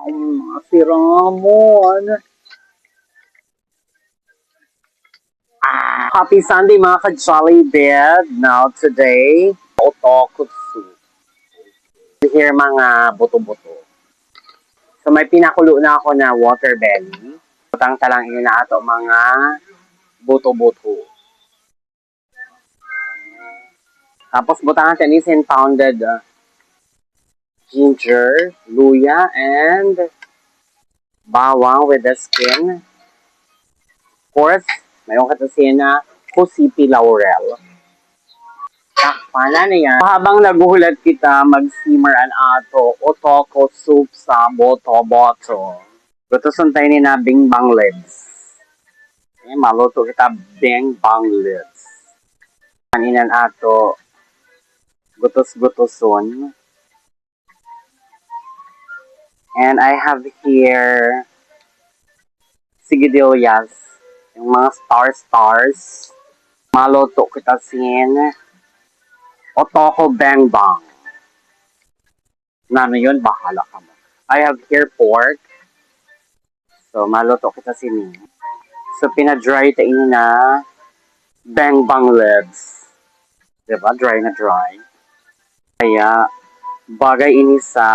Si Ramon. Happy Sunday mga ka-Jollibee. Now today, otokutsu. Here mga buto-buto. So may pinakulo na ako na water belly. Putang talang ini na ato mga buto-buto. Tapos butangan siya ni pounded ginger, luya, and bawang with the skin. Of course, mayroon katasiyan na kusipi laurel. Takpanan niya. Habang naguhulat kita, mag-simmer an ato otoko soup sa boto-boto. Gutusun tayo ni na bing-bang lids. Okay, maluto kita bing-bang lids. Kaninan ato gutos-gutoson. And I have here sigidillas. Yung mga stars. Maluto kita sin otoko bang-bang. Nano yun? Bahala ka mo. I have here pork. So, maluto kita sin. So, pinadry tayo na bang-bang lids. Diba? Dry na dry. Kaya, bagay ini sa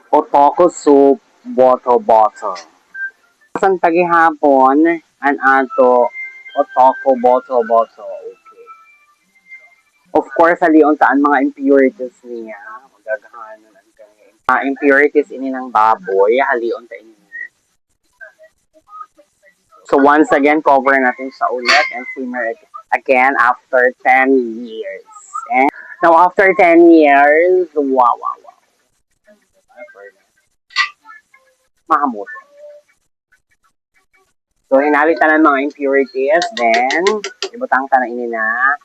otoko soup boto-boto. San tagihapon, an ato otoko boto-boto. Okay. Of course, halion taan mga impurities niya. Magagahanon ang kanya. Impurities ini ng baboy, halion ta ini. So once again, cover natin sa ulit and simmer it again after 10 years. And now after 10 years, wow. Mahamot. So, hinalitan ng mga impurities, then, ibutang ta na ini na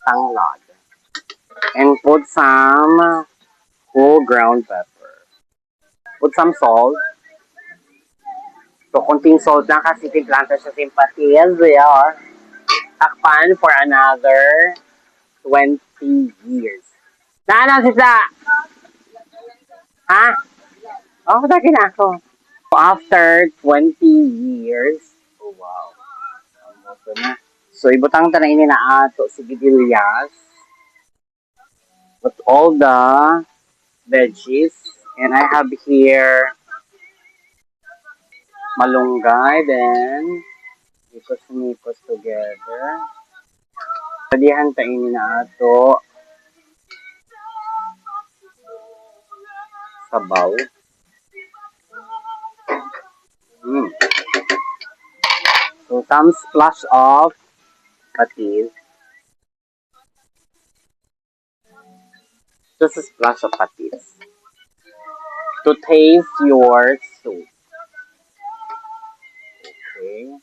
tanglad. And put some whole ground pepper. Put some salt. So, konting salt lang kasi timplanter sa sympathies. Yeah. Takpan for another 20 years. Naanan sila? Ha? Oh, takin ako. So, after 20 years, oh wow. So, ibutang ta na ini na ato sigidillas. With all the veggies. And I have here malunggay, then ikos together. Padihan ta ini na ato sabaw. So some splash of patis. Just a splash of patis. To taste your soup. Okay.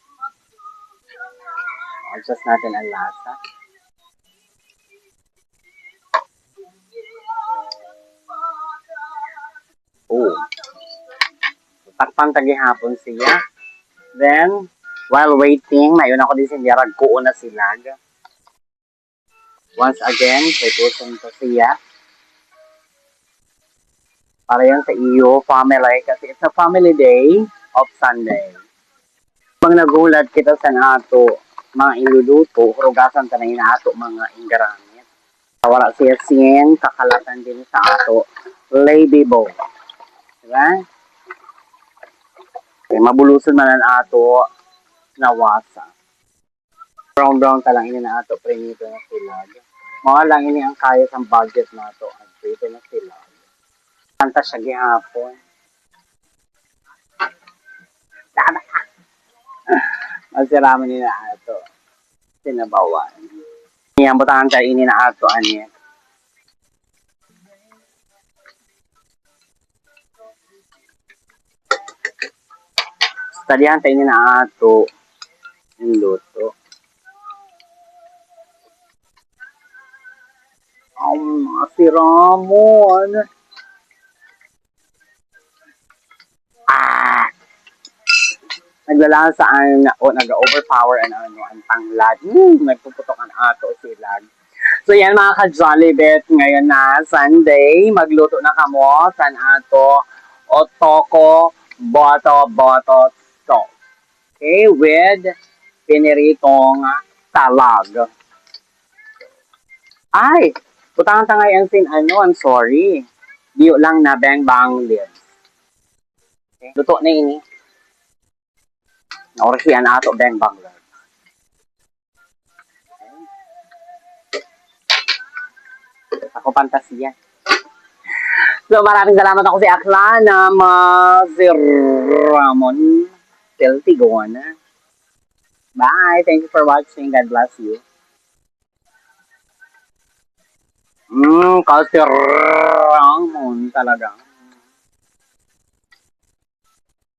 Adjust natin ang lasa. Oh. Takpan tagihapon siya. Then, while waiting, mayon ako din siya ragkuo na silag. Once again, tutusin ko siya. Para yan sa iyo, family, kasi it's a family day of Sunday. Pag nagulat kita sa ato, mga iluluto, hurugasan ka na ato mga ingramit. Wala siya sin, kakalatan din sa ato, lady bow. Diba? Okay, mabulusan man ang ato nawasa. Brown talang ini na ato, prinito na silag. Mga lang ini ang kaya sa budget na ato, at prito na silag. Kanta siya gihapon. Tama! Magsiraman ni na ato. Sinabawan. Iyang butahan tayo ini na ato, aniya. Tadihan tayo ini na ato. Yung luto. Si Ramon. Naglalasaan na o nag-overpower ang tanglad. Nagpuputok ang ato silag. So yan mga ka-Jollibet, ngayon na Sunday, magluto na kamo san ato otoko boto sauce. Okay, with piniritong talag. Ay, putang tangay ang I'm sorry. Diyo lang na bang bang lips. Okay, luto na ini. Naurasiyan ato bang bang lips. Ako pantasiya. So maraming salamat ako si Aklana, si Ramon Tiltigon. Bye. Thank you for watching. God bless you. Kasi Ramon talaga.